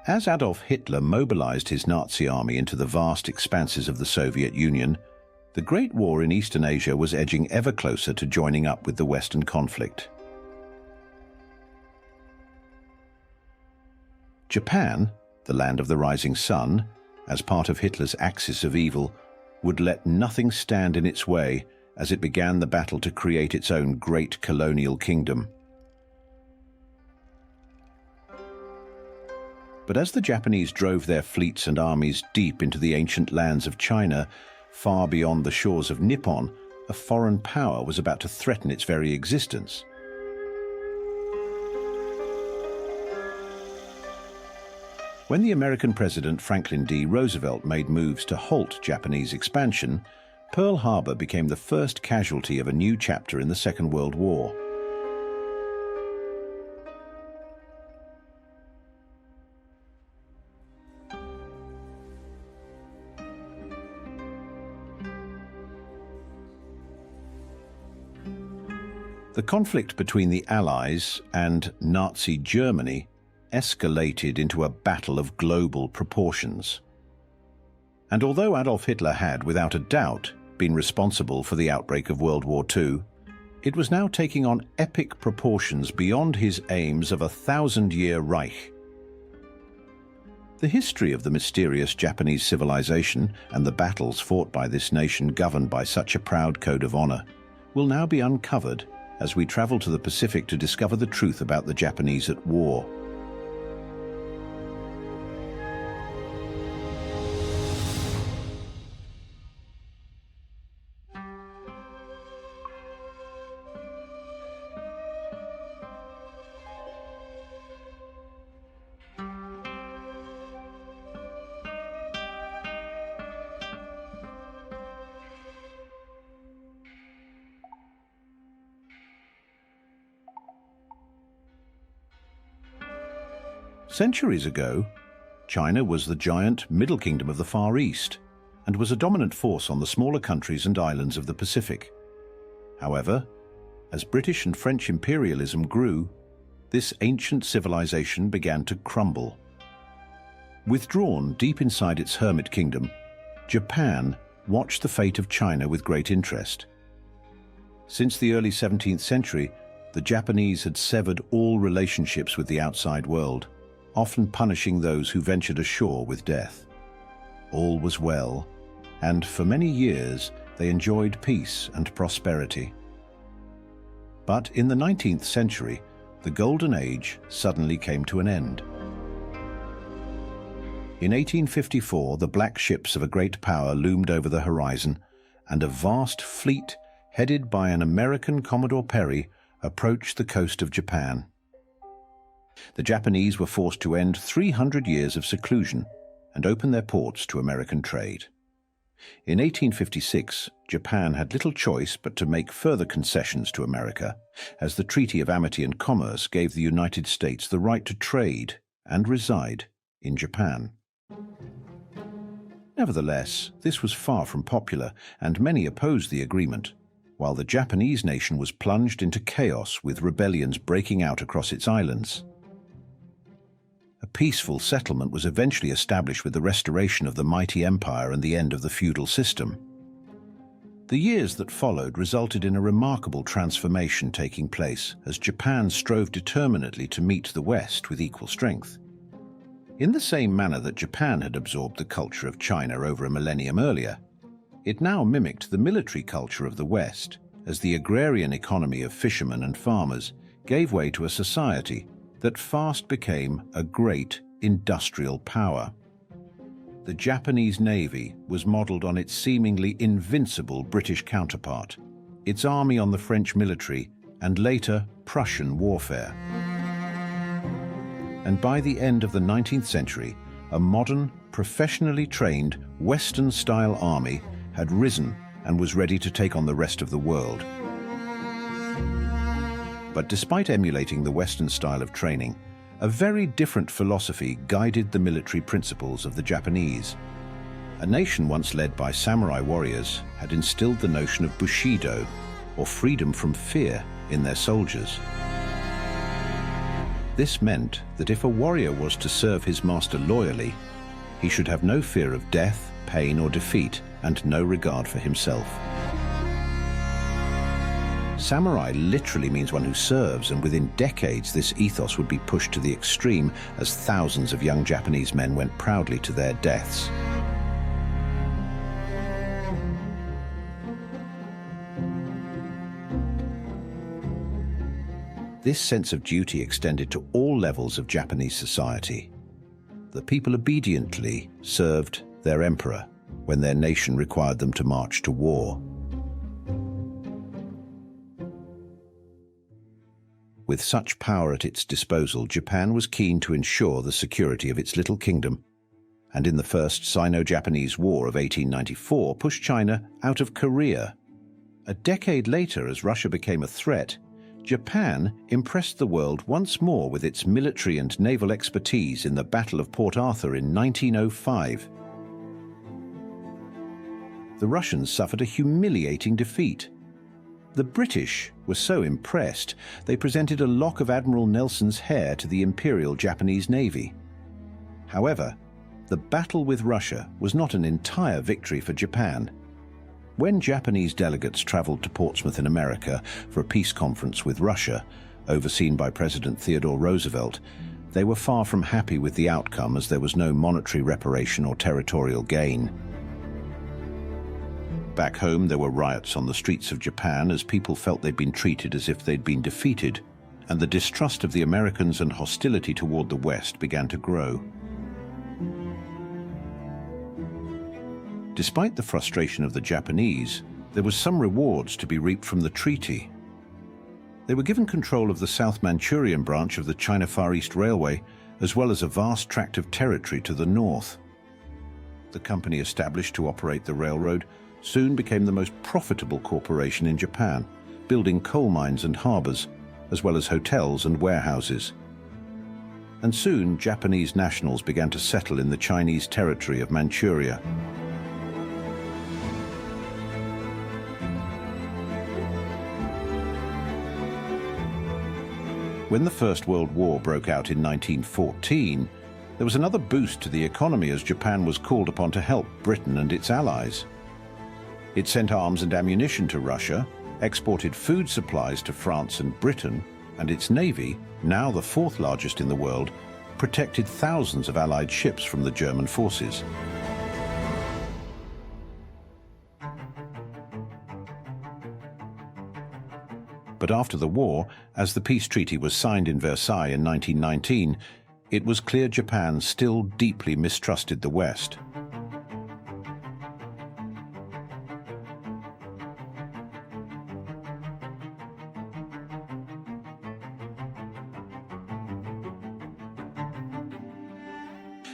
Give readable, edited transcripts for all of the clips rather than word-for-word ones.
As Adolf Hitler mobilized his Nazi army into the vast expanses of the Soviet Union, the Great War in Eastern Asia was edging ever closer to joining up with the Western conflict. Japan, the land of the rising sun, as part of Hitler's axis of evil, would let nothing stand in its way as it began the battle to create its own great colonial kingdom. But as the Japanese drove their fleets and armies deep into the ancient lands of China, far beyond the shores of Nippon, a foreign power was about to threaten its very existence. When the American President Franklin D. Roosevelt made moves to halt Japanese expansion, Pearl Harbor became the first casualty of a new chapter in the Second World War. The conflict between the Allies and Nazi Germany escalated into a battle of global proportions. And although Adolf Hitler had, without a doubt, been responsible for the outbreak of World War II, it was now taking on epic proportions beyond his aims of a 1,000-year Reich. The history of the mysterious Japanese civilization and the battles fought by this nation governed by such a proud code of honor will now be uncovered as we travel to the Pacific to discover the truth about the Japanese at war. Centuries ago, China was the giant middle kingdom of the Far East and was a dominant force on the smaller countries and islands of the Pacific. However, as British and French imperialism grew, this ancient civilization began to crumble. Withdrawn deep inside its hermit kingdom, Japan watched the fate of China with great interest. Since the early 17th century, the Japanese had severed all relationships with the outside world, often punishing those who ventured ashore with death. All was well, and for many years they enjoyed peace and prosperity. But in the 19th century, the Golden Age suddenly came to an end. In 1854, the black ships of a great power loomed over the horizon, and a vast fleet, headed by an American Commodore Perry, approached the coast of Japan. The Japanese were forced to end 300 years of seclusion and open their ports to American trade. In 1856, Japan had little choice but to make further concessions to America, as the Treaty of Amity and Commerce gave the United States the right to trade and reside in Japan. Nevertheless, this was far from popular, and many opposed the agreement, while the Japanese nation was plunged into chaos with rebellions breaking out across its islands. A peaceful settlement was eventually established with the restoration of the mighty empire and the end of the feudal system. The years that followed resulted in a remarkable transformation taking place as Japan strove determinedly to meet the West with equal strength. In the same manner that Japan had absorbed the culture of China over a millennium earlier, it now mimicked the military culture of the West as the agrarian economy of fishermen and farmers gave way to a society that fast became a great industrial power. The Japanese Navy was modeled on its seemingly invincible British counterpart, its army on the French military, and later Prussian warfare. And by the end of the 19th century, a modern, professionally trained, Western-style army had risen and was ready to take on the rest of the world. But despite emulating the Western style of training, a very different philosophy guided the military principles of the Japanese. A nation once led by samurai warriors had instilled the notion of Bushido, or freedom from fear, in their soldiers. This meant that if a warrior was to serve his master loyally, he should have no fear of death, pain, or defeat, and no regard for himself. Samurai literally means one who serves, and within decades this ethos would be pushed to the extreme as thousands of young Japanese men went proudly to their deaths. This sense of duty extended to all levels of Japanese society. The people obediently served their emperor when their nation required them to march to war. With such power at its disposal, Japan was keen to ensure the security of its little kingdom, and in the First Sino-Japanese War of 1894 pushed China out of Korea. A decade later, as Russia became a threat, Japan impressed the world once more with its military and naval expertise in the Battle of Port Arthur in 1905. The Russians suffered a humiliating defeat. The British were so impressed, they presented a lock of Admiral Nelson's hair to the Imperial Japanese Navy. However, the battle with Russia was not an entire victory for Japan. When Japanese delegates traveled to Portsmouth in America for a peace conference with Russia, overseen by President Theodore Roosevelt, they were far from happy with the outcome, as there was no monetary reparation or territorial gain. Back home, there were riots on the streets of Japan as people felt they'd been treated as if they'd been defeated, and the distrust of the Americans and hostility toward the West began to grow. Despite the frustration of the Japanese, there was some rewards to be reaped from the treaty. They were given control of the South Manchurian branch of the China Far East Railway, as well as a vast tract of territory to the north. The company established to operate the railroad soon became the most profitable corporation in Japan, building coal mines and harbors, as well as hotels and warehouses. And soon Japanese nationals began to settle in the Chinese territory of Manchuria. When the First World War broke out in 1914, there was another boost to the economy as Japan was called upon to help Britain and its allies. It sent arms and ammunition to Russia, exported food supplies to France and Britain, and its navy, now the fourth largest in the world, protected thousands of Allied ships from the German forces. But after the war, as the peace treaty was signed in Versailles in 1919, it was clear Japan still deeply mistrusted the West.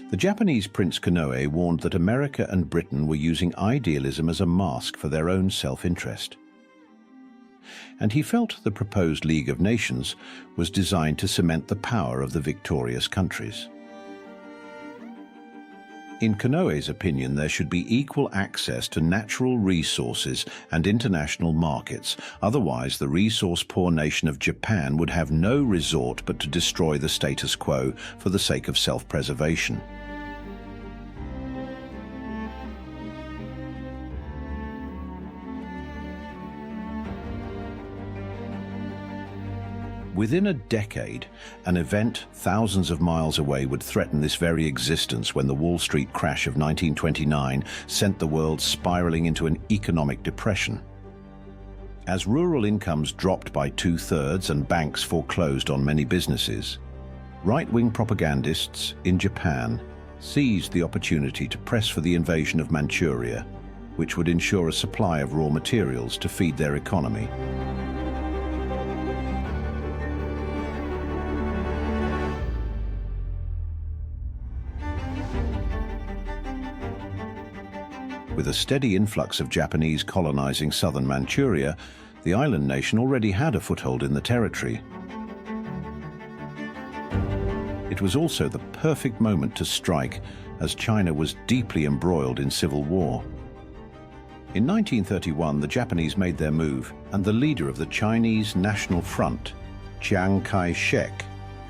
The Japanese Prince Konoe warned that America and Britain were using idealism as a mask for their own self-interest. And he felt the proposed League of Nations was designed to cement the power of the victorious countries. In Konoe's opinion, there should be equal access to natural resources and international markets. Otherwise, the resource-poor nation of Japan would have no resort but to destroy the status quo for the sake of self-preservation. Within a decade, an event thousands of miles away would threaten this very existence when the Wall Street crash of 1929 sent the world spiraling into an economic depression. As rural incomes dropped by 2/3 and banks foreclosed on many businesses, right-wing propagandists in Japan seized the opportunity to press for the invasion of Manchuria, which would ensure a supply of raw materials to feed their economy. With a steady influx of Japanese colonizing southern Manchuria, the island nation already had a foothold in the territory. It was also the perfect moment to strike, as China was deeply embroiled in civil war. In 1931, the Japanese made their move, and the leader of the Chinese National Front, Chiang Kai-shek,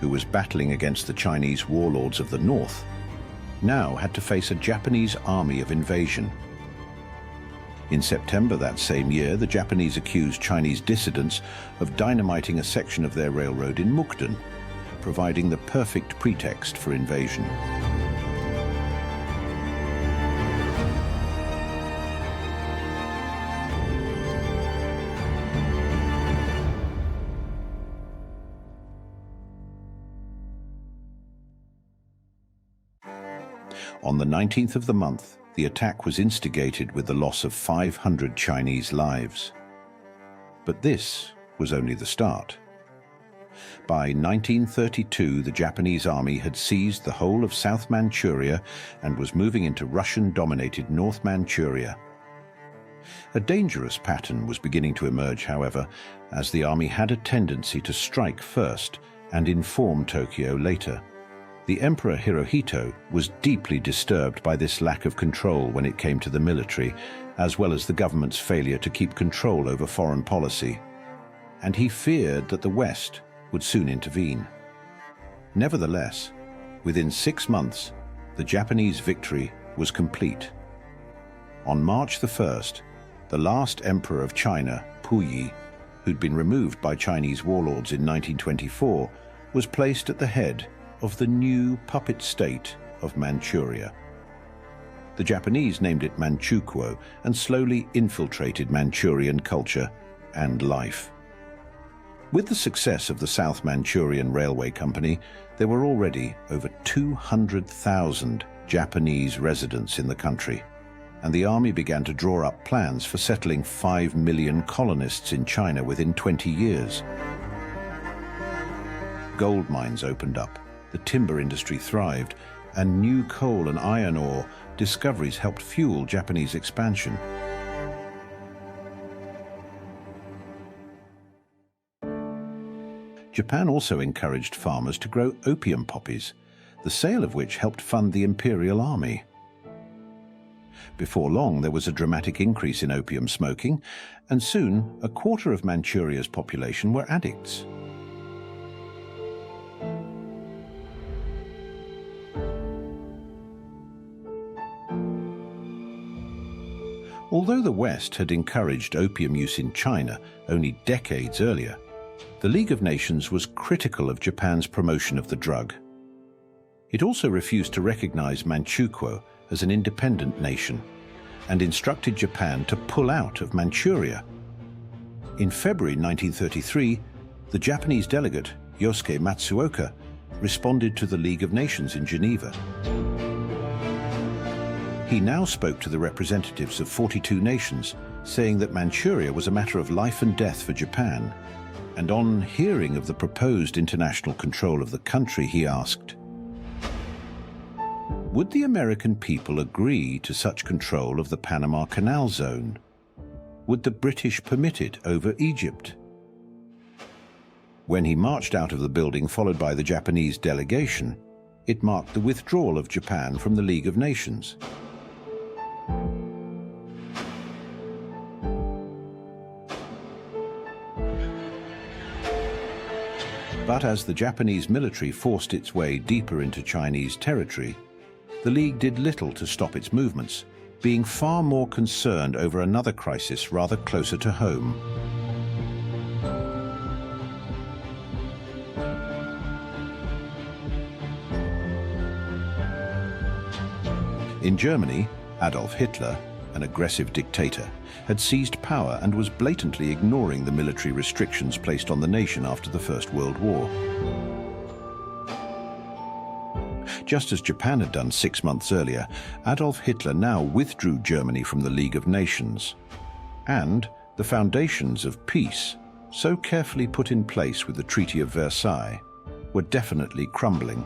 who was battling against the Chinese warlords of the north, now had to face a Japanese army of invasion. In September that same year, the Japanese accused Chinese dissidents of dynamiting a section of their railroad in Mukden, providing the perfect pretext for invasion. On the 19th of the month, the attack was instigated with the loss of 500 Chinese lives. But this was only the start. By 1932, the Japanese army had seized the whole of South Manchuria and was moving into Russian-dominated North Manchuria. A dangerous pattern was beginning to emerge, however, as the army had a tendency to strike first and inform Tokyo later. The Emperor Hirohito was deeply disturbed by this lack of control when it came to the military, as well as the government's failure to keep control over foreign policy. And he feared that the West would soon intervene. Nevertheless, within 6 months, the Japanese victory was complete. On March the 1st, the last emperor of China, Puyi, who'd been removed by Chinese warlords in 1924, was placed at the head of the new puppet state of Manchuria. The Japanese named it Manchukuo and slowly infiltrated Manchurian culture and life. With the success of the South Manchurian Railway Company, there were already over 200,000 Japanese residents in the country, and the army began to draw up plans for settling 5 million colonists in China within 20 years. Gold mines opened up, the timber industry thrived, and new coal and iron ore discoveries helped fuel Japanese expansion. Japan also encouraged farmers to grow opium poppies, the sale of which helped fund the imperial army. Before long, there was a dramatic increase in opium smoking, and soon a quarter of Manchuria's population were addicts. Although the West had encouraged opium use in China only decades earlier, the League of Nations was critical of Japan's promotion of the drug. It also refused to recognize Manchukuo as an independent nation and instructed Japan to pull out of Manchuria. In February 1933, the Japanese delegate, Yosuke Matsuoka, responded to the League of Nations in Geneva. He now spoke to the representatives of 42 nations, saying that Manchuria was a matter of life and death for Japan. And on hearing of the proposed international control of the country, he asked, would the American people agree to such control of the Panama Canal Zone? Would the British permit it over Egypt? When he marched out of the building followed by the Japanese delegation, it marked the withdrawal of Japan from the League of Nations. But as the Japanese military forced its way deeper into Chinese territory, the League did little to stop its movements, being far more concerned over another crisis rather closer to home. In Germany, Adolf Hitler, an aggressive dictator, had seized power and was blatantly ignoring the military restrictions placed on the nation after the First World War. Just as Japan had done 6 months earlier, Adolf Hitler now withdrew Germany from the League of Nations. And the foundations of peace, so carefully put in place with the Treaty of Versailles, were definitely crumbling.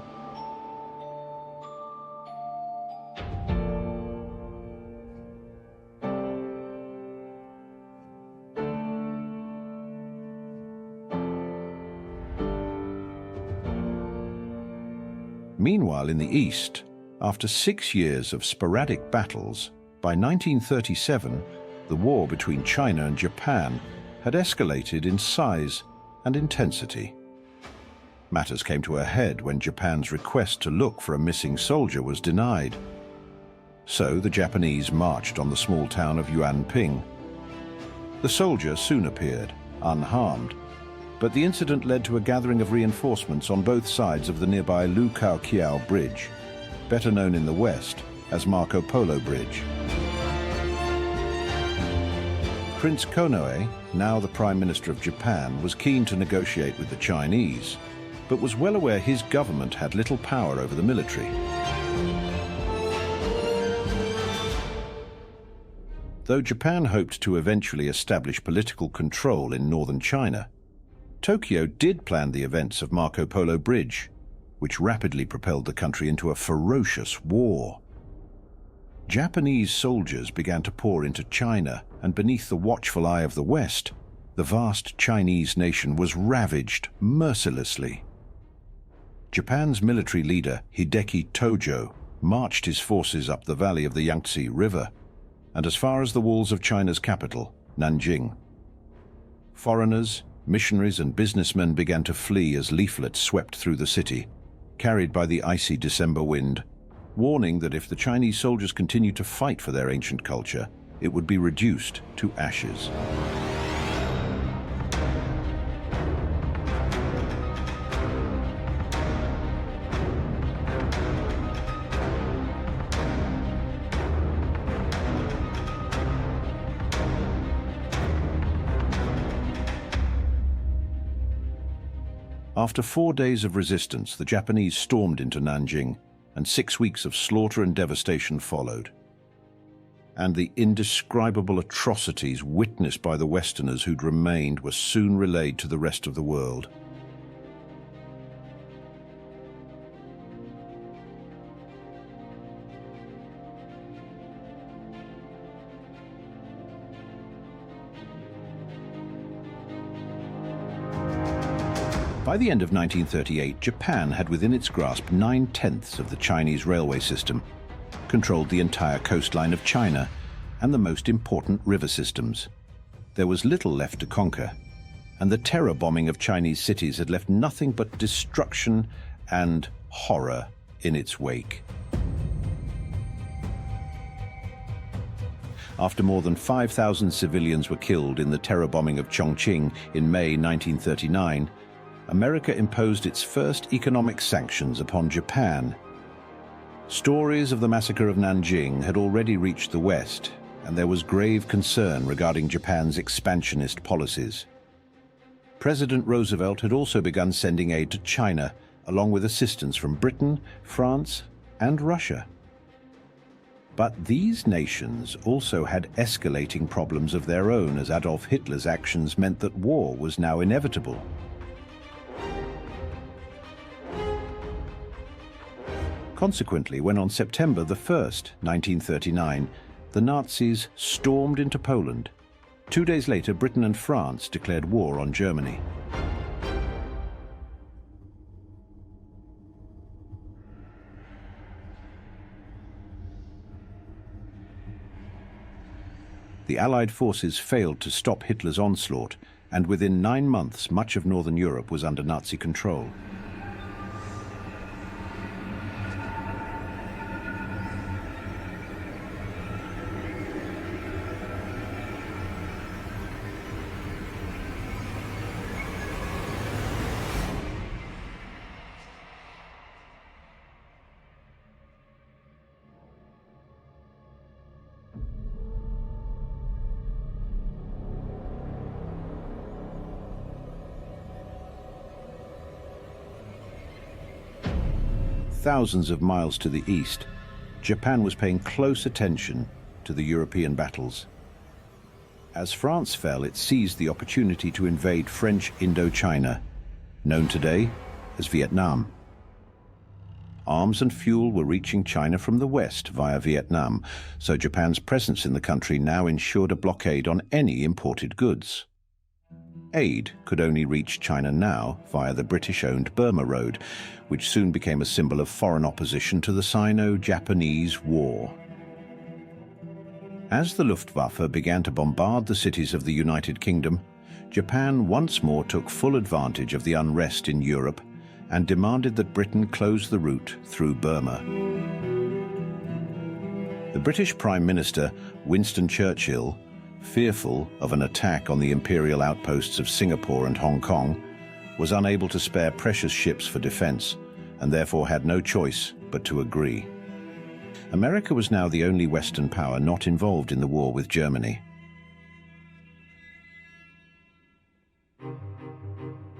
Meanwhile, in the East, after 6 years of sporadic battles, by 1937, the war between China and Japan had escalated in size and intensity. Matters came to a head when Japan's request to look for a missing soldier was denied. So the Japanese marched on the small town of Yuanping. The soldier soon appeared, unharmed, but the incident led to a gathering of reinforcements on both sides of the nearby Lu-Kao-Kiao Bridge, better known in the West as Marco Polo Bridge. Prince Konoe, now the Prime Minister of Japan, was keen to negotiate with the Chinese, but was well aware his government had little power over the military. Though Japan hoped to eventually establish political control in northern China, Tokyo did plan the events of Marco Polo Bridge, which rapidly propelled the country into a ferocious war. Japanese soldiers began to pour into China, and beneath the watchful eye of the West, the vast Chinese nation was ravaged mercilessly. Japan's military leader, Hideki Tojo, marched his forces up the valley of the Yangtze River, and as far as the walls of China's capital, Nanjing. Foreigners, missionaries and businessmen began to flee as leaflets swept through the city, carried by the icy December wind, warning that if the Chinese soldiers continued to fight for their ancient culture, it would be reduced to ashes. After 4 days of resistance, the Japanese stormed into Nanjing, and 6 weeks of slaughter and devastation followed. And the indescribable atrocities witnessed by the Westerners who'd remained were soon relayed to the rest of the world. By the end of 1938, Japan had within its grasp 9/10 of the Chinese railway system, controlled the entire coastline of China, and the most important river systems. There was little left to conquer, and the terror bombing of Chinese cities had left nothing but destruction and horror in its wake. After more than 5,000 civilians were killed in the terror bombing of Chongqing in May 1939, America imposed its first economic sanctions upon Japan. Stories of the massacre of Nanjing had already reached the West, and there was grave concern regarding Japan's expansionist policies. President Roosevelt had also begun sending aid to China, along with assistance from Britain, France, and Russia. But these nations also had escalating problems of their own, as Adolf Hitler's actions meant that war was now inevitable. Consequently, when on September 1st, 1939, the Nazis stormed into Poland, 2 days later Britain and France declared war on Germany. The Allied forces failed to stop Hitler's onslaught, and within 9 months much of Northern Europe was under Nazi control. Thousands of miles to the east, Japan was paying close attention to the European battles. As France fell, it seized the opportunity to invade French Indochina, known today as Vietnam. Arms and fuel were reaching China from the west via Vietnam, so Japan's presence in the country now ensured a blockade on any imported goods. Aid could only reach China now via the British-owned Burma Road, which soon became a symbol of foreign opposition to the Sino-Japanese War. As the Luftwaffe began to bombard the cities of the United Kingdom, Japan once more took full advantage of the unrest in Europe and demanded that Britain close the route through Burma. The British Prime Minister, Winston Churchill, fearful of an attack on the imperial outposts of Singapore and Hong Kong, was unable to spare precious ships for defense and therefore had no choice but to agree. America was now the only Western power not involved in the war with Germany.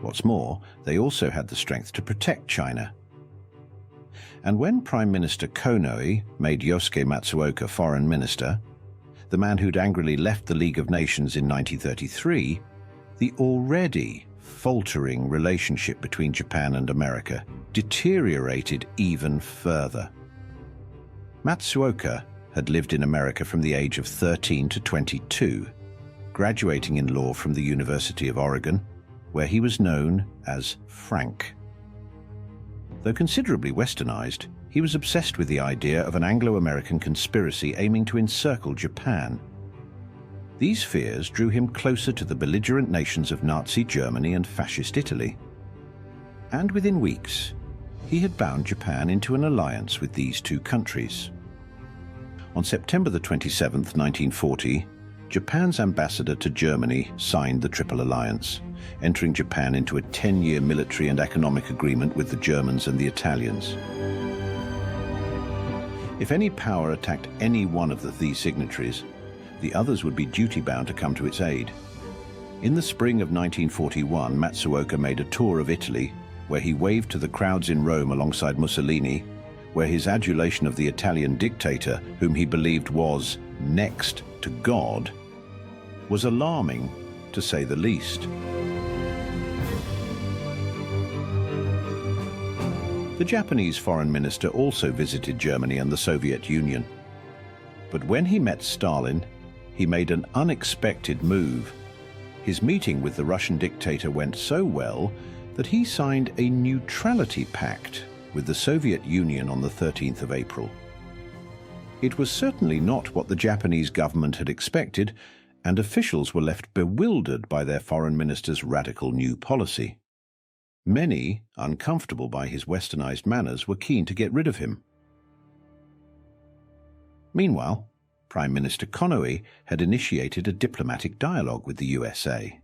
What's more, they also had the strength to protect China. And when Prime Minister Konoe made Yosuke Matsuoka foreign minister, the man who'd angrily left the League of Nations in 1933, the already faltering relationship between Japan and America deteriorated even further. Matsuoka had lived in America from the age of 13 to 22, graduating in law from the University of Oregon, where he was known as Frank. Though considerably westernized, he was obsessed with the idea of an Anglo-American conspiracy aiming to encircle Japan. These fears drew him closer to the belligerent nations of Nazi Germany and Fascist Italy. And within weeks, he had bound Japan into an alliance with these two countries. On September the 27th, 1940, Japan's ambassador to Germany signed the Triple Alliance, entering Japan into a 10-year military and economic agreement with the Germans and the Italians. If any power attacked any one of these signatories, the others would be duty-bound to come to its aid. In the spring of 1941, Matsuoka made a tour of Italy, where he waved to the crowds in Rome alongside Mussolini, where his adulation of the Italian dictator, whom he believed was next to God, was alarming, to say the least. The Japanese foreign minister also visited Germany and the Soviet Union. But when he met Stalin, he made an unexpected move. His meeting with the Russian dictator went so well that he signed a neutrality pact with the Soviet Union on the 13th of April. It was certainly not what the Japanese government had expected, and officials were left bewildered by their foreign minister's radical new policy. Many, uncomfortable by his westernized manners, were keen to get rid of him. Meanwhile, Prime Minister Konoe had initiated a diplomatic dialogue with the USA.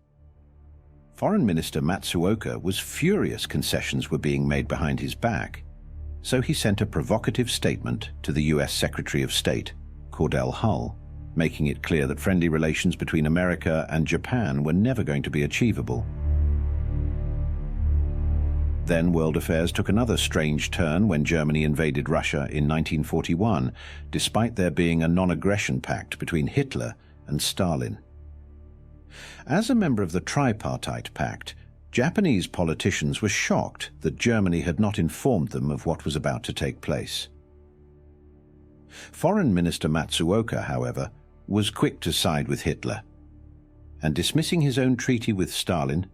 Foreign Minister Matsuoka was furious concessions were being made behind his back, so he sent a provocative statement to the US Secretary of State, Cordell Hull, making it clear that friendly relations between America and Japan were never going to be achievable. Then world affairs took another strange turn when Germany invaded Russia in 1941, despite there being a non-aggression pact between Hitler and Stalin. As a member of the Tripartite Pact, Japanese politicians were shocked that Germany had not informed them of what was about to take place. Foreign Minister Matsuoka, however, was quick to side with Hitler, and dismissing his own treaty with Stalin,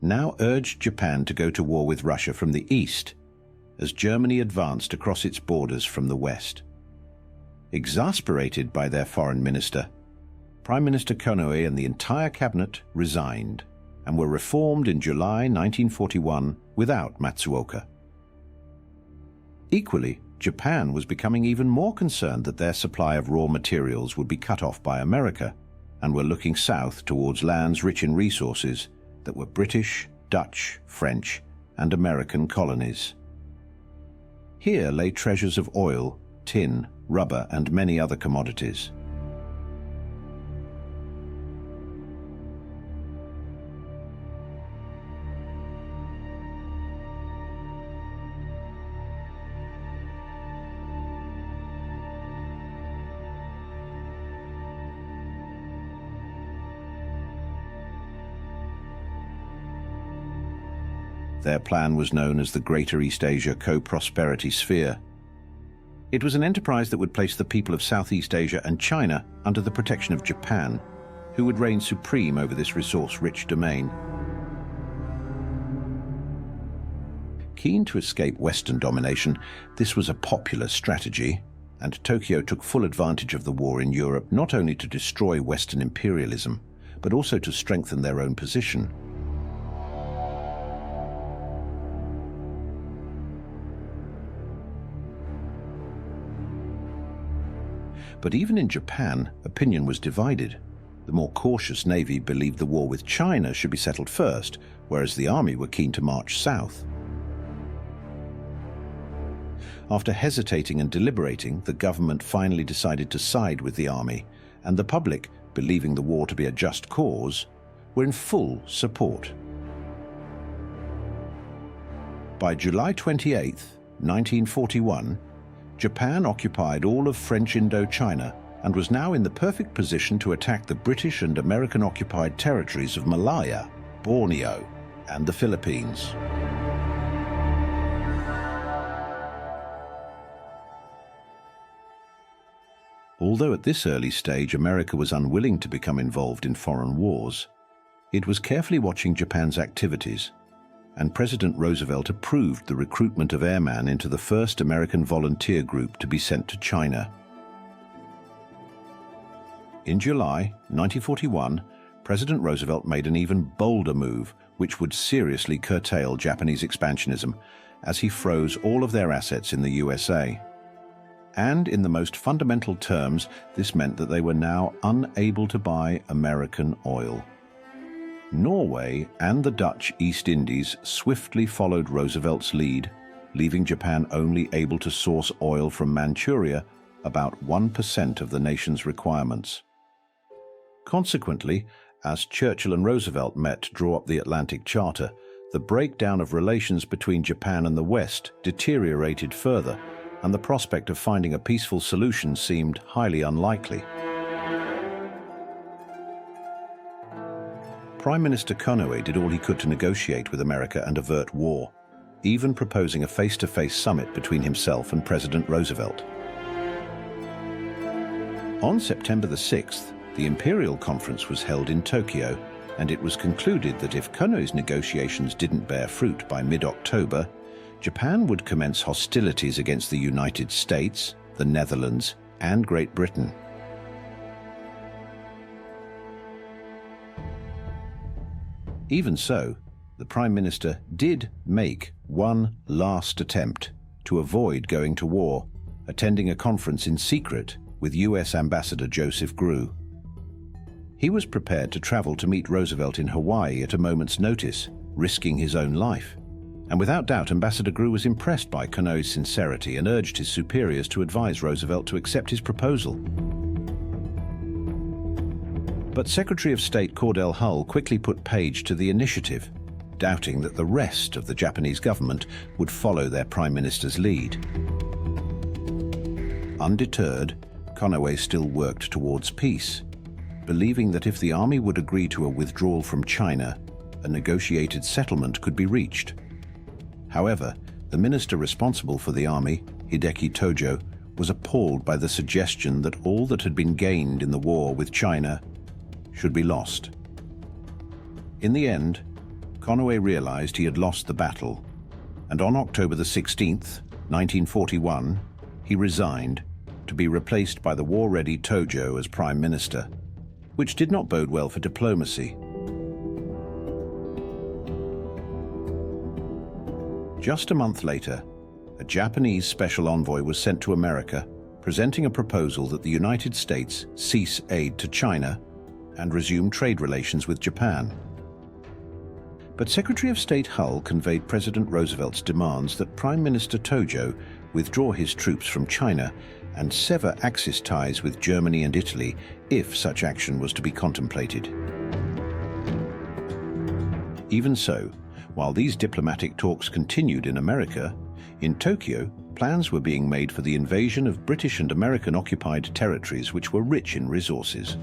now urged Japan to go to war with Russia from the east, as Germany advanced across its borders from the west. Exasperated by their foreign minister, Prime Minister Konoe and the entire cabinet resigned and were reformed in July 1941 without Matsuoka. Equally, Japan was becoming even more concerned that their supply of raw materials would be cut off by America, and were looking south towards lands rich in resources that were British, Dutch, French, and American colonies. Here lay treasures of oil, tin, rubber, and many other commodities. Their plan was known as the Greater East Asia Co-Prosperity Sphere. It was an enterprise that would place the people of Southeast Asia and China under the protection of Japan, who would reign supreme over this resource-rich domain. Keen to escape Western domination, this was a popular strategy, and Tokyo took full advantage of the war in Europe not only to destroy Western imperialism, but also to strengthen their own position. But even in Japan, opinion was divided. The more cautious Navy believed the war with China should be settled first, whereas the Army were keen to march south. After hesitating and deliberating, the government finally decided to side with the Army, and the public, believing the war to be a just cause, were in full support. By July 28, 1941, Japan occupied all of French Indochina and was now in the perfect position to attack the British and American-occupied territories of Malaya, Borneo, and the Philippines. Although at this early stage America was unwilling to become involved in foreign wars, it was carefully watching Japan's activities, and President Roosevelt approved the recruitment of airmen into the first American volunteer group to be sent to China. In July 1941, President Roosevelt made an even bolder move, which would seriously curtail Japanese expansionism, as he froze all of their assets in the USA. And in the most fundamental terms, this meant that they were now unable to buy American oil. Norway and the Dutch East Indies swiftly followed Roosevelt's lead, leaving Japan only able to source oil from Manchuria, about 1% of the nation's requirements. Consequently, as Churchill and Roosevelt met to draw up the Atlantic Charter, the breakdown of relations between Japan and the West deteriorated further, and the prospect of finding a peaceful solution seemed highly unlikely. Prime Minister Konoe did all he could to negotiate with America and avert war, even proposing a face-to-face summit between himself and President Roosevelt. On September the 6th, the Imperial Conference was held in Tokyo, and it was concluded that if Konoe's negotiations didn't bear fruit by mid-October, Japan would commence hostilities against the United States, the Netherlands, and Great Britain. Even so, the Prime Minister did make one last attempt to avoid going to war, attending a conference in secret with US Ambassador Joseph Grew. He was prepared to travel to meet Roosevelt in Hawaii at a moment's notice, risking his own life. And without doubt, Ambassador Grew was impressed by Konoe's sincerity and urged his superiors to advise Roosevelt to accept his proposal. But Secretary of State Cordell Hull quickly put paid to the initiative, doubting that the rest of the Japanese government would follow their Prime Minister's lead. Undeterred, Konoe still worked towards peace, believing that if the army would agree to a withdrawal from China, a negotiated settlement could be reached. However, the minister responsible for the army, Hideki Tojo, was appalled by the suggestion that all that had been gained in the war with China should be lost. In the end, Konoe realized he had lost the battle, and on October the 16th, 1941, he resigned to be replaced by the war-ready Tojo as Prime Minister, which did not bode well for diplomacy. Just a month later, a Japanese special envoy was sent to America, presenting a proposal that the United States cease aid to China and resume trade relations with Japan. But Secretary of State Hull conveyed President Roosevelt's demands that Prime Minister Tojo withdraw his troops from China and sever Axis ties with Germany and Italy if such action was to be contemplated. Even so, while these diplomatic talks continued in America, in Tokyo, plans were being made for the invasion of British and American-occupied territories which were rich in resources.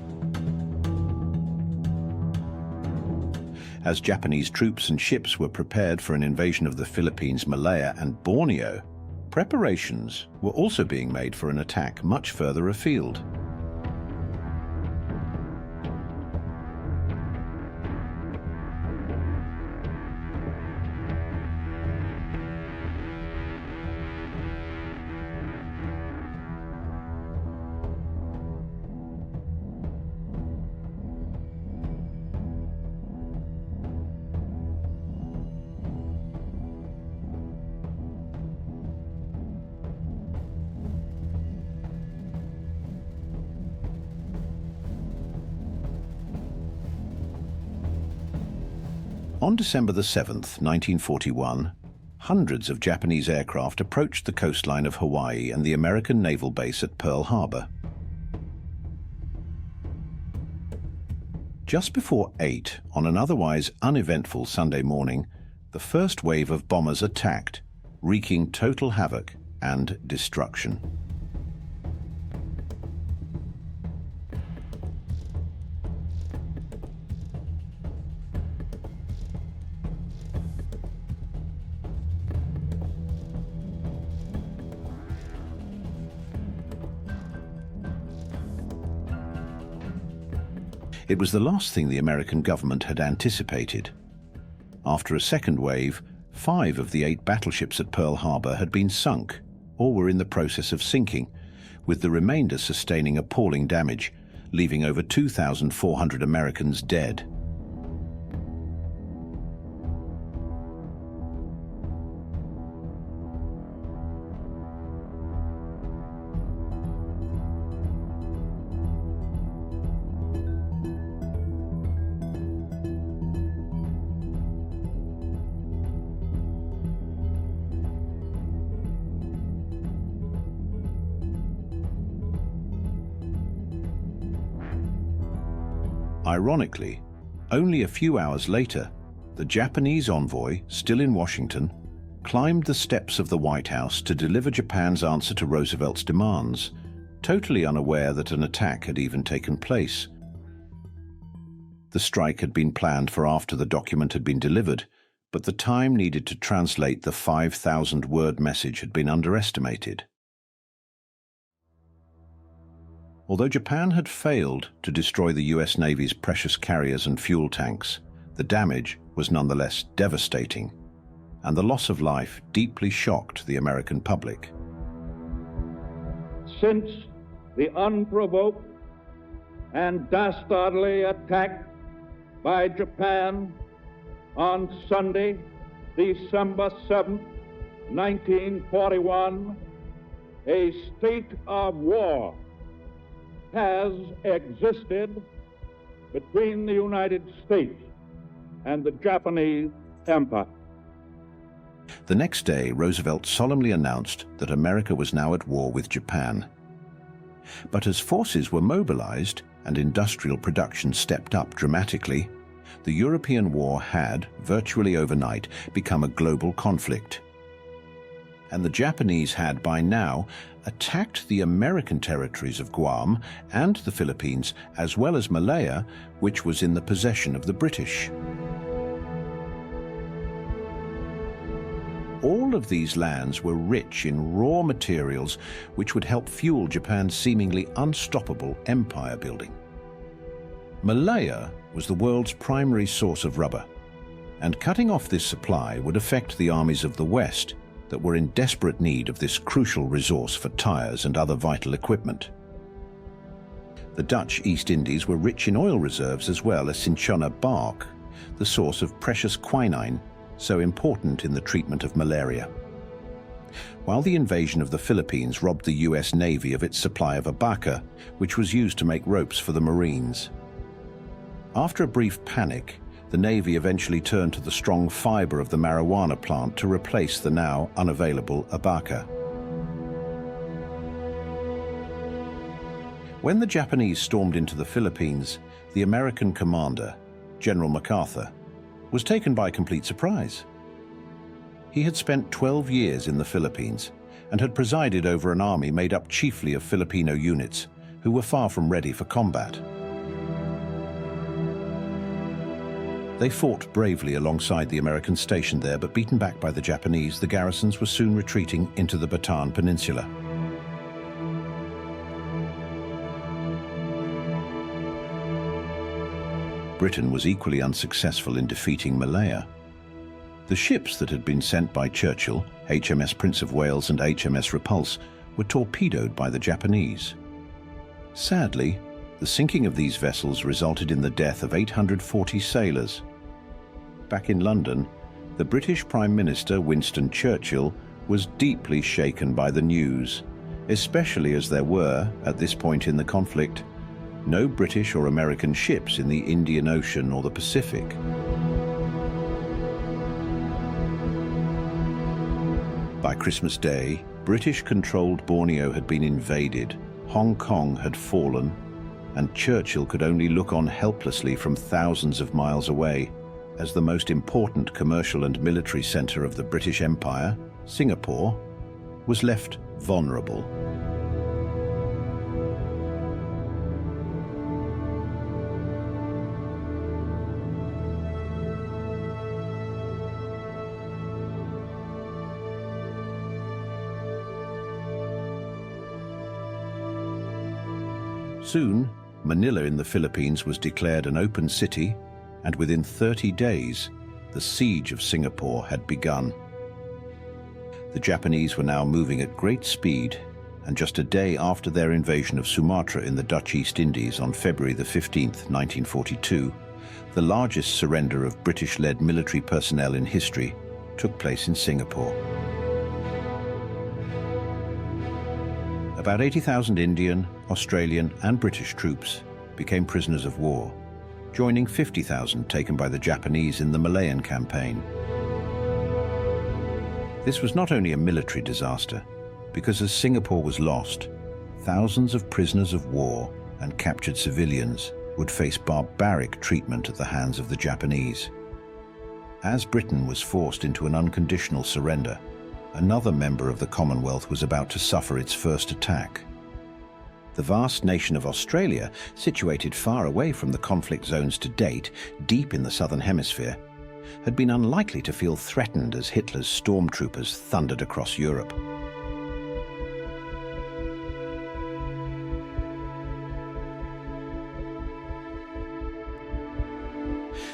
As Japanese troops and ships were prepared for an invasion of the Philippines, Malaya, and Borneo, preparations were also being made for an attack much further afield. On December the 7th, 1941, hundreds of Japanese aircraft approached the coastline of Hawaii and the American naval base at Pearl Harbor. Just before 8, on an otherwise uneventful Sunday morning, the first wave of bombers attacked, wreaking total havoc and destruction. It was the last thing the American government had anticipated. After a second wave, 5 of the 8 battleships at Pearl Harbor had been sunk or were in the process of sinking, with the remainder sustaining appalling damage, leaving over 2,400 Americans dead. Ironically, only a few hours later, the Japanese envoy, still in Washington, climbed the steps of the White House to deliver Japan's answer to Roosevelt's demands, totally unaware that an attack had even taken place. The strike had been planned for after the document had been delivered, but the time needed to translate the 5,000-word message had been underestimated. Although Japan had failed to destroy the US Navy's precious carriers and fuel tanks, the damage was nonetheless devastating, and the loss of life deeply shocked the American public. Since the unprovoked and dastardly attack by Japan on Sunday, December 7, 1941, a state of war has existed between the United States and the Japanese Empire. The next day, Roosevelt solemnly announced that America was now at war with Japan. But as forces were mobilized and industrial production stepped up dramatically, the European war had, virtually overnight, become a global conflict. And the Japanese had, by now, attacked the American territories of Guam and the Philippines, as well as Malaya, which was in the possession of the British. All of these lands were rich in raw materials which would help fuel Japan's seemingly unstoppable empire building. Malaya was the world's primary source of rubber, and cutting off this supply would affect the armies of the West that were in desperate need of this crucial resource for tires and other vital equipment. The Dutch East Indies were rich in oil reserves as well as cinchona bark, the source of precious quinine, so important in the treatment of malaria. While the invasion of the Philippines robbed the US Navy of its supply of abaca, which was used to make ropes for the Marines. After a brief panic, the Navy eventually turned to the strong fiber of the marijuana plant to replace the now unavailable abaca. When the Japanese stormed into the Philippines, the American commander, General MacArthur, was taken by complete surprise. He had spent 12 years in the Philippines and had presided over an army made up chiefly of Filipino units who were far from ready for combat. They fought bravely alongside the Americans stationed there, but beaten back by the Japanese, the garrisons were soon retreating into the Bataan Peninsula. Britain was equally unsuccessful in defeating Malaya. The ships that had been sent by Churchill, HMS Prince of Wales and HMS Repulse, were torpedoed by the Japanese. Sadly, the sinking of these vessels resulted in the death of 840 sailors. Back in London, the British Prime Minister Winston Churchill was deeply shaken by the news, especially as there were, at this point in the conflict, no British or American ships in the Indian Ocean or the Pacific. By Christmas Day, British-controlled Borneo had been invaded, Hong Kong had fallen, and Churchill could only look on helplessly from thousands of miles away as the most important commercial and military centre of the British Empire, Singapore, was left vulnerable. Soon, Manila in the Philippines was declared an open city, and within 30 days, the siege of Singapore had begun. The Japanese were now moving at great speed, and just a day after their invasion of Sumatra in the Dutch East Indies on February the 15th, 1942, the largest surrender of British-led military personnel in history took place in Singapore. About 80,000 Indian, Australian and British troops became prisoners of war, joining 50,000 taken by the Japanese in the Malayan campaign. This was not only a military disaster, because as Singapore was lost, thousands of prisoners of war and captured civilians would face barbaric treatment at the hands of the Japanese. As Britain was forced into an unconditional surrender, another member of the Commonwealth was about to suffer its first attack. The vast nation of Australia, situated far away from the conflict zones to date, deep in the southern hemisphere, had been unlikely to feel threatened as Hitler's stormtroopers thundered across Europe.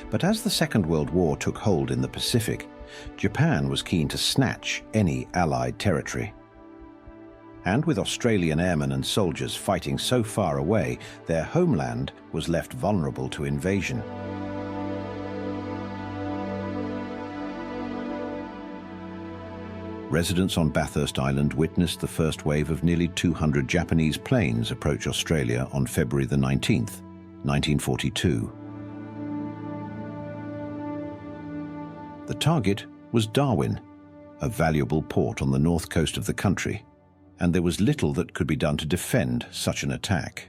But as the Second World War took hold in the Pacific, Japan was keen to snatch any Allied territory. And with Australian airmen and soldiers fighting so far away, their homeland was left vulnerable to invasion. Residents on Bathurst Island witnessed the first wave of nearly 200 Japanese planes approach Australia on February the 19th, 1942. The target was Darwin, a valuable port on the north coast of the country, and there was little that could be done to defend such an attack.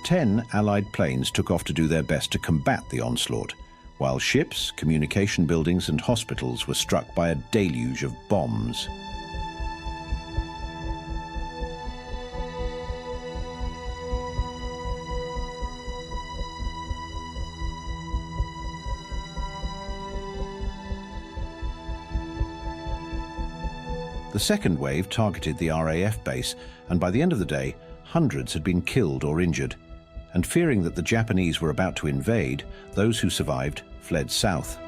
Ten Allied planes took off to do their best to combat the onslaught, while ships, communication buildings and hospitals were struck by a deluge of bombs. The second wave targeted the RAF base, and by the end of the day, hundreds had been killed or injured. And fearing that the Japanese were about to invade, those who survived fled south.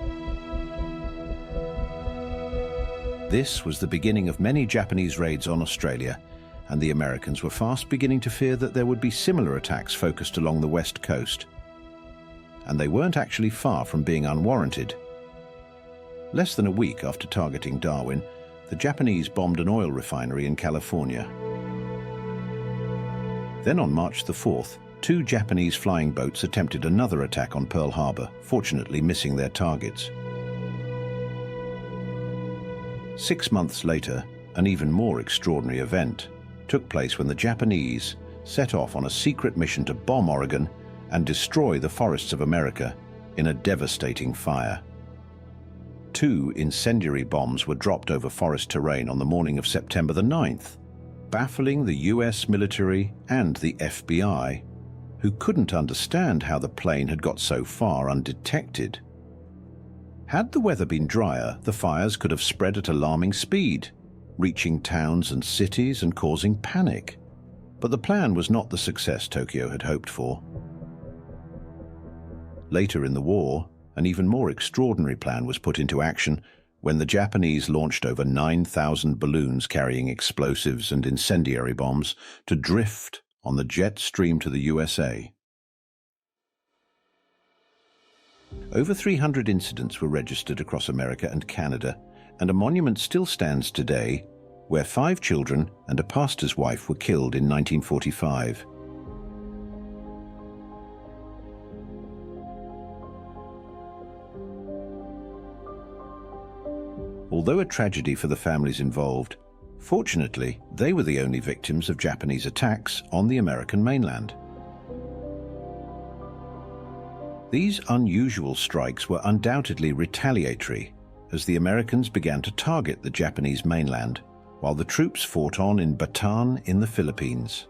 This was the beginning of many Japanese raids on Australia, and the Americans were fast beginning to fear that there would be similar attacks focused along the west coast. And they weren't actually far from being unwarranted. Less than a week after targeting Darwin, the Japanese bombed an oil refinery in California. Then on March the 4th, 2 Japanese flying boats attempted another attack on Pearl Harbor, fortunately missing their targets. 6 months later, an even more extraordinary event took place when the Japanese set off on a secret mission to bomb Oregon and destroy the forests of America in a devastating fire. 2 incendiary bombs were dropped over forest terrain on the morning of September the 9th, baffling the US military and the FBI, who couldn't understand how the plane had got so far undetected. Had the weather been drier, the fires could have spread at alarming speed, reaching towns and cities and causing panic. But the plan was not the success Tokyo had hoped for. Later in the war, an even more extraordinary plan was put into action when the Japanese launched over 9,000 balloons carrying explosives and incendiary bombs to drift on the jet stream to the USA. Over 300 incidents were registered across America and Canada, and a monument still stands today where 5 children and a pastor's wife were killed in 1945. Although a tragedy for the families involved, fortunately, they were the only victims of Japanese attacks on the American mainland. These unusual strikes were undoubtedly retaliatory, as the Americans began to target the Japanese mainland, while the troops fought on in Bataan in the Philippines.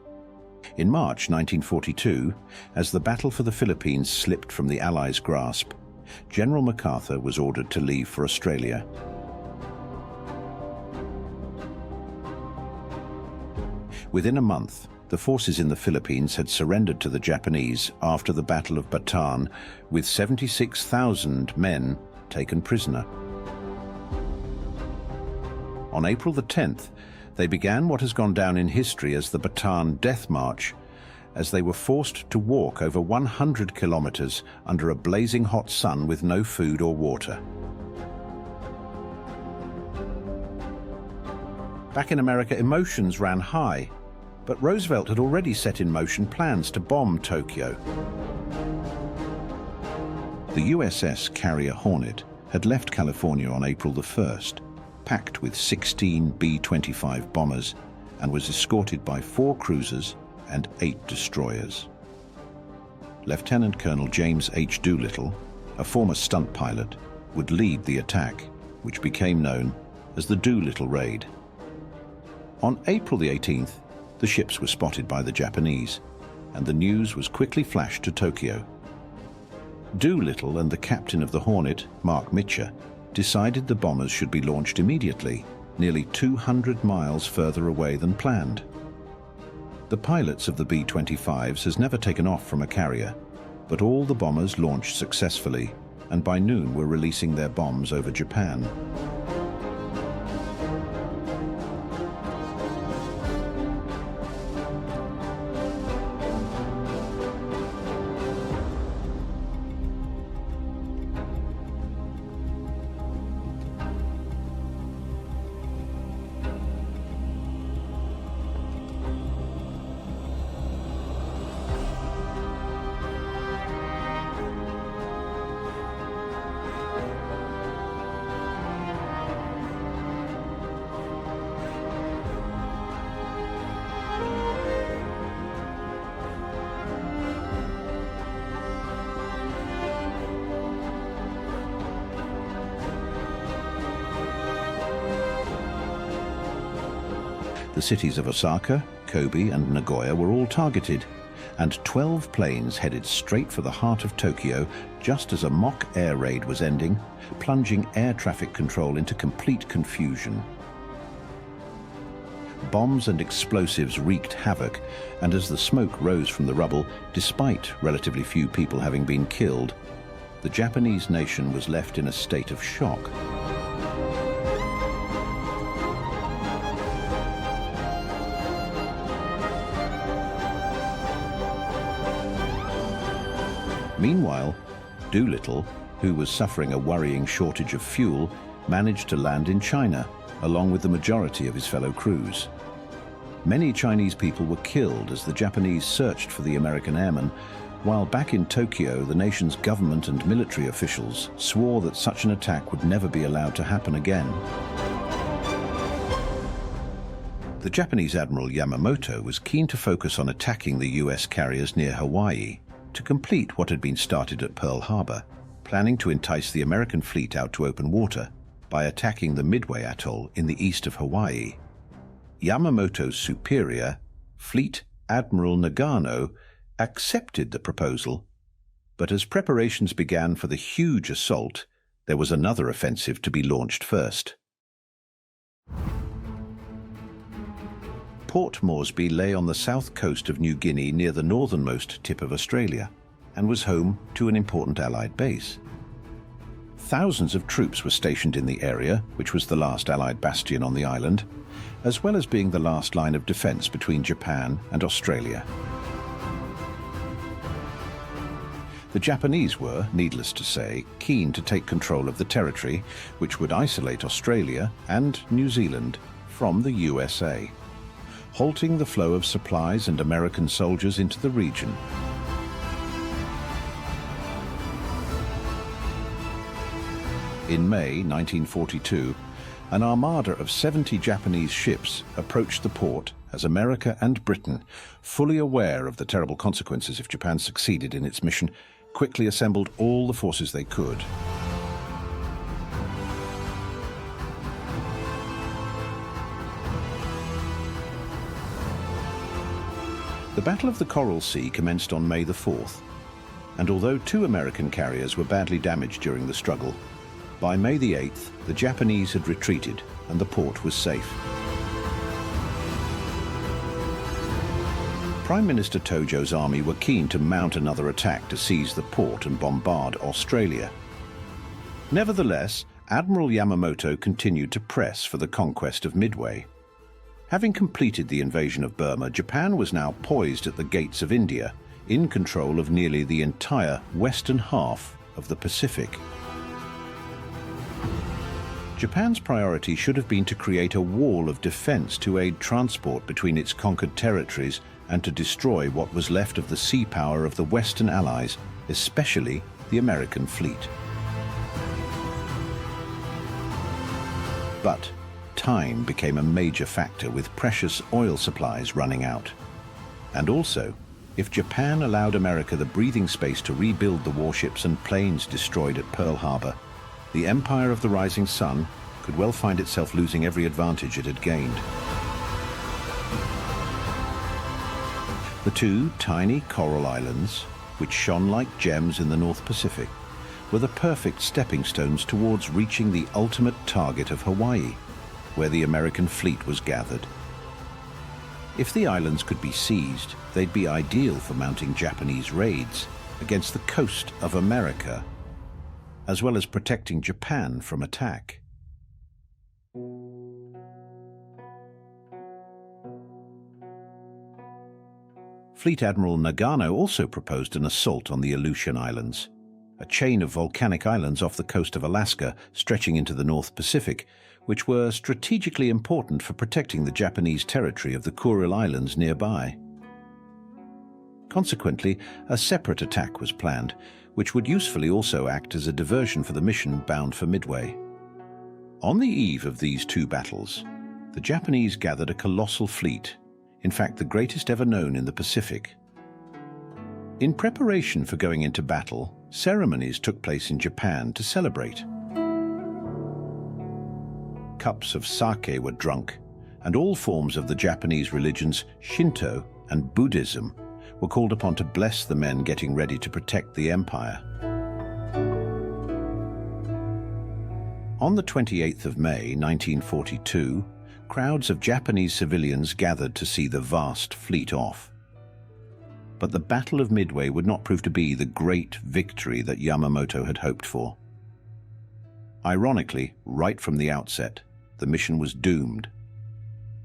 In March 1942, as the battle for the Philippines slipped from the Allies' grasp, General MacArthur was ordered to leave for Australia. Within a month, the forces in the Philippines had surrendered to the Japanese after the Battle of Bataan, with 76,000 men taken prisoner. On April the 10th, they began what has gone down in history as the Bataan Death March, as they were forced to walk over 100 kilometers under a blazing hot sun with no food or water. Back in America, emotions ran high, but Roosevelt had already set in motion plans to bomb Tokyo. The USS carrier Hornet had left California on April the 1st, packed with 16 B-25 bombers, and was escorted by 4 cruisers and 8 destroyers. Lieutenant Colonel James H. Doolittle, a former stunt pilot, would lead the attack, which became known as the Doolittle Raid. On April the 18th, the ships were spotted by the Japanese, and the news was quickly flashed to Tokyo. Doolittle and the captain of the Hornet, Mark Mitcher, decided the bombers should be launched immediately, nearly 200 miles further away than planned. The pilots of the B-25s has never taken off from a carrier, but all the bombers launched successfully, and by noon were releasing their bombs over Japan. The cities of Osaka, Kobe, and Nagoya were all targeted, and 12 planes headed straight for the heart of Tokyo just as a mock air raid was ending, plunging air traffic control into complete confusion. Bombs and explosives wreaked havoc, and as the smoke rose from the rubble, despite relatively few people having been killed, the Japanese nation was left in a state of shock. Meanwhile, Doolittle, who was suffering a worrying shortage of fuel, managed to land in China, along with the majority of his fellow crews. Many Chinese people were killed as the Japanese searched for the American airmen, while back in Tokyo, the nation's government and military officials swore that such an attack would never be allowed to happen again. The Japanese Admiral Yamamoto was keen to focus on attacking the US carriers near Hawaii, to complete what had been started at Pearl Harbor, planning to entice the American fleet out to open water by attacking the Midway atoll in the east of Hawaii. Yamamoto's superior, Fleet Admiral Nagano, accepted the proposal, but as preparations began for the huge assault, there was another offensive to be launched first. Port Moresby lay on the south coast of New Guinea near the northernmost tip of Australia and was home to an important Allied base. Thousands of troops were stationed in the area, which was the last Allied bastion on the island, as well as being the last line of defense between Japan and Australia. The Japanese were, needless to say, keen to take control of the territory, which would isolate Australia and New Zealand from the USA, halting the flow of supplies and American soldiers into the region. In May 1942, an armada of 70 Japanese ships approached the port as America and Britain, fully aware of the terrible consequences if Japan succeeded in its mission, quickly assembled all the forces they could. The Battle of the Coral Sea commenced on May the 4th, and although 2 American carriers were badly damaged during the struggle, by May the 8th, the Japanese had retreated and the port was safe. Prime Minister Tojo's army were keen to mount another attack to seize the port and bombard Australia. Nevertheless, Admiral Yamamoto continued to press for the conquest of Midway. Having completed the invasion of Burma, Japan was now poised at the gates of India, in control of nearly the entire western half of the Pacific. Japan's priority should have been to create a wall of defense to aid transport between its conquered territories and to destroy what was left of the sea power of the Western Allies, especially the American fleet. But time became a major factor, with precious oil supplies running out. And also, if Japan allowed America the breathing space to rebuild the warships and planes destroyed at Pearl Harbor, the Empire of the Rising Sun could well find itself losing every advantage it had gained. The 2 tiny coral islands, which shone like gems in the North Pacific, were the perfect stepping stones towards reaching the ultimate target of Hawaii, where the American fleet was gathered. If the islands could be seized, they'd be ideal for mounting Japanese raids against the coast of America, as well as protecting Japan from attack. Fleet Admiral Nagano also proposed an assault on the Aleutian Islands, a chain of volcanic islands off the coast of Alaska stretching into the North Pacific, which were strategically important for protecting the Japanese territory of the Kuril Islands nearby. Consequently, a separate attack was planned, which would usefully also act as a diversion for the mission bound for Midway. On the eve of these 2 battles, the Japanese gathered a colossal fleet, in fact the greatest ever known in the Pacific. In preparation for going into battle, ceremonies took place in Japan to celebrate. Cups of sake were drunk, and all forms of the Japanese religions Shinto and Buddhism were called upon to bless the men getting ready to protect the empire. On the 28th of May 1942, crowds of Japanese civilians gathered to see the vast fleet off. But the Battle of Midway would not prove to be the great victory that Yamamoto had hoped for. Ironically, right from the outset, the mission was doomed.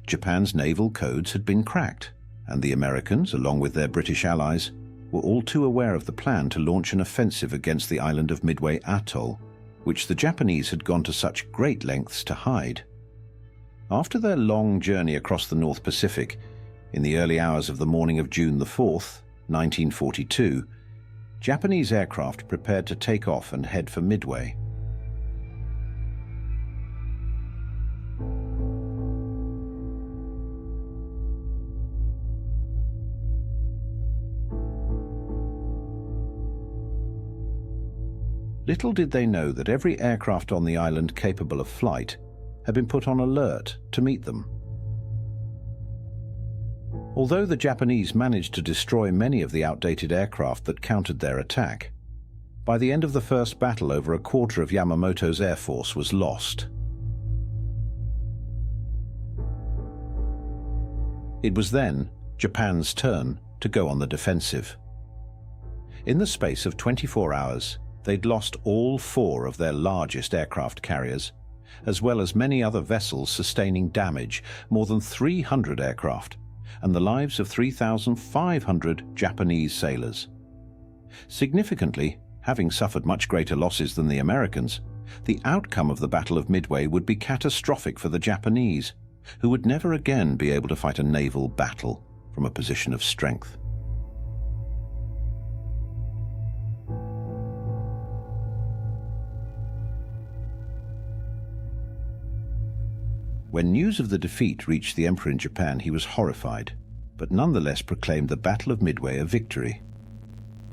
Japan's naval codes had been cracked, and the Americans, along with their British allies, were all too aware of the plan to launch an offensive against the island of Midway Atoll, which the Japanese had gone to such great lengths to hide. After their long journey across the North Pacific, in the early hours of the morning of June the 4th, 1942, Japanese aircraft prepared to take off and head for Midway. Little did they know that every aircraft on the island capable of flight had been put on alert to meet them. Although the Japanese managed to destroy many of the outdated aircraft that countered their attack, by the end of the first battle over a quarter of Yamamoto's air force was lost. It was then Japan's turn to go on the defensive. In the space of 24 hours, they'd lost all 4 of their largest aircraft carriers, as well as many other vessels sustaining damage, more than 300 aircraft, and the lives of 3,500 Japanese sailors. Significantly, having suffered much greater losses than the Americans, the outcome of the Battle of Midway would be catastrophic for the Japanese, who would never again be able to fight a naval battle from a position of strength. When news of the defeat reached the Emperor in Japan, he was horrified, but nonetheless proclaimed the Battle of Midway a victory.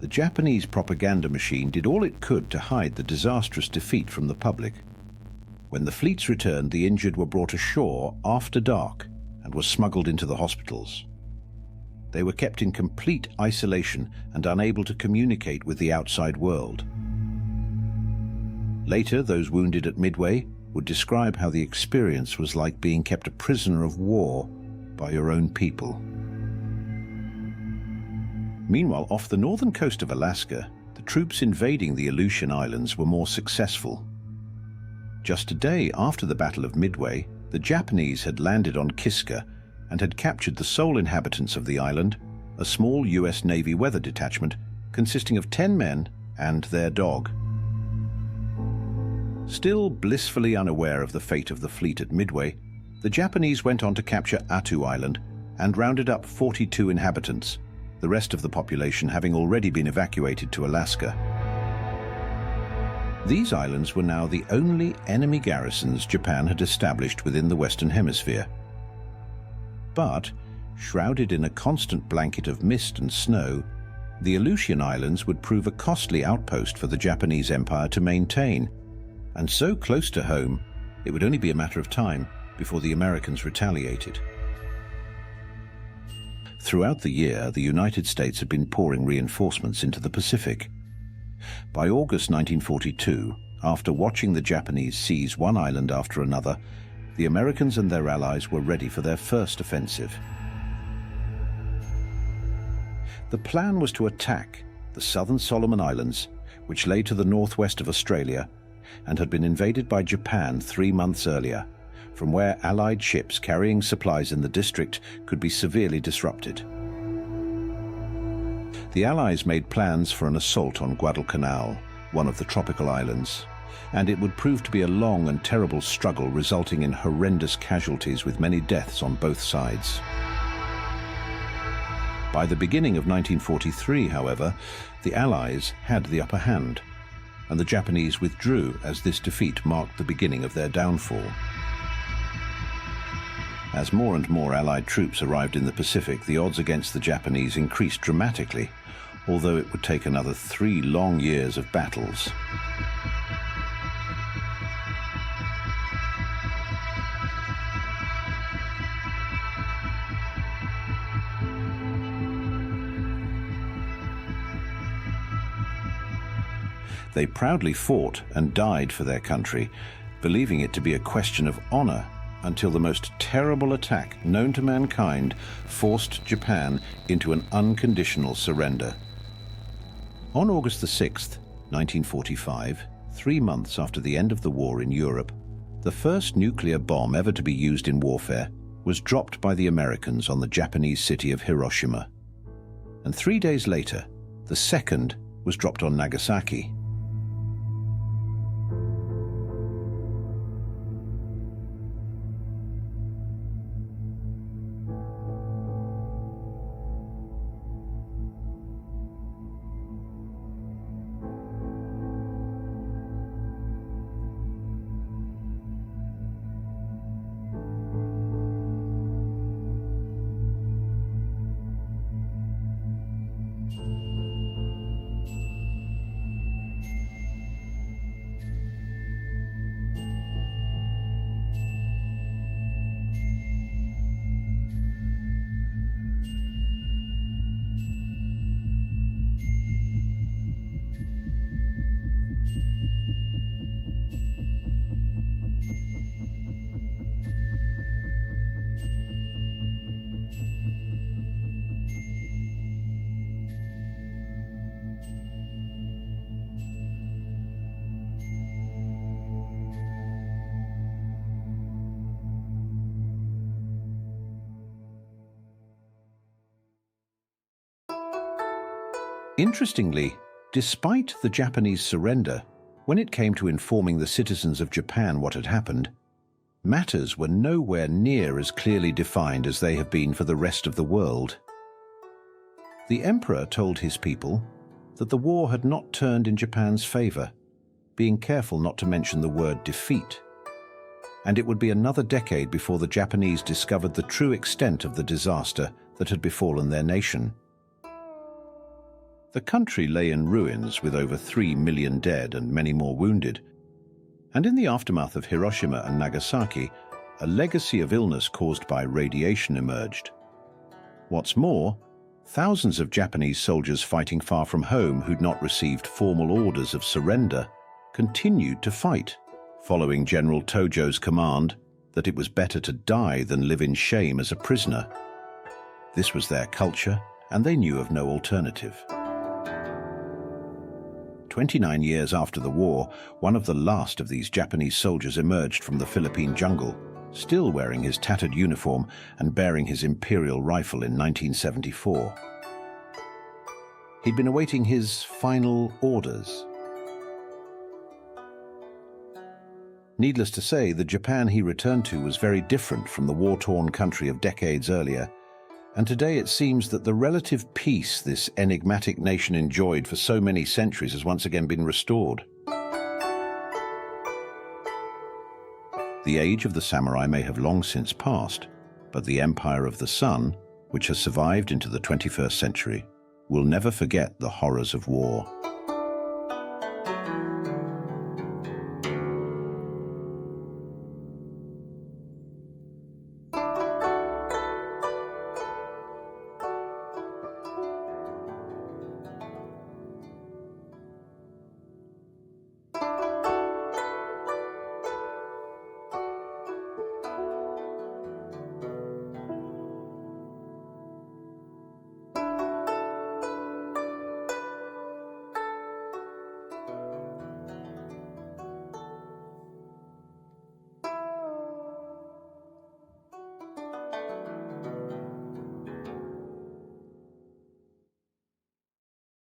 The Japanese propaganda machine did all it could to hide the disastrous defeat from the public. When the fleets returned, the injured were brought ashore after dark and were smuggled into the hospitals. They were kept in complete isolation and unable to communicate with the outside world. Later, those wounded at Midway would describe how the experience was like being kept a prisoner of war by your own people. Meanwhile, off the northern coast of Alaska, the troops invading the Aleutian Islands were more successful. Just a day after the Battle of Midway, the Japanese had landed on Kiska and had captured the sole inhabitants of the island, a small US Navy weather detachment consisting of 10 men and their dog. Still blissfully unaware of the fate of the fleet at Midway, the Japanese went on to capture Attu Island and rounded up 42 inhabitants, the rest of the population having already been evacuated to Alaska. These islands were now the only enemy garrisons Japan had established within the Western Hemisphere. But, shrouded in a constant blanket of mist and snow, the Aleutian Islands would prove a costly outpost for the Japanese Empire to maintain, and so close to home, it would only be a matter of time before the Americans retaliated. Throughout the year, the United States had been pouring reinforcements into the Pacific. By August 1942, after watching the Japanese seize one island after another, the Americans and their allies were ready for their first offensive. The plan was to attack the southern Solomon Islands, which lay to the northwest of Australia, and had been invaded by Japan 3 months earlier, from where Allied ships carrying supplies in the district could be severely disrupted. The Allies made plans for an assault on Guadalcanal, one of the tropical islands, and it would prove to be a long and terrible struggle resulting in horrendous casualties with many deaths on both sides. By the beginning of 1943, however, the Allies had the upper hand, and the Japanese withdrew as this defeat marked the beginning of their downfall. As more and more Allied troops arrived in the Pacific, the odds against the Japanese increased dramatically, although it would take another 3 long years of battles. They proudly fought and died for their country, believing it to be a question of honor, until the most terrible attack known to mankind forced Japan into an unconditional surrender. On August the 6th, 1945, 3 months after the end of the war in Europe, the first nuclear bomb ever to be used in warfare was dropped by the Americans on the Japanese city of Hiroshima. And 3 days later, the second was dropped on Nagasaki. Interestingly, despite the Japanese surrender, when it came to informing the citizens of Japan what had happened, matters were nowhere near as clearly defined as they have been for the rest of the world. The emperor told his people that the war had not turned in Japan's favor, being careful not to mention the word defeat. And it would be another decade before the Japanese discovered the true extent of the disaster that had befallen their nation. The country lay in ruins with over 3 million dead and many more wounded. And in the aftermath of Hiroshima and Nagasaki, a legacy of illness caused by radiation emerged. What's more, thousands of Japanese soldiers fighting far from home who'd not received formal orders of surrender continued to fight, following General Tojo's command that it was better to die than live in shame as a prisoner. This was their culture, and they knew of no alternative. 29 years after the war, one of the last of these Japanese soldiers emerged from the Philippine jungle, still wearing his tattered uniform and bearing his imperial rifle in 1974. He'd been awaiting his final orders. Needless to say, the Japan he returned to was very different from the war-torn country of decades earlier, and today it seems that the relative peace this enigmatic nation enjoyed for so many centuries has once again been restored. The age of the samurai may have long since passed, but the Empire of the Sun, which has survived into the 21st century, will never forget the horrors of war.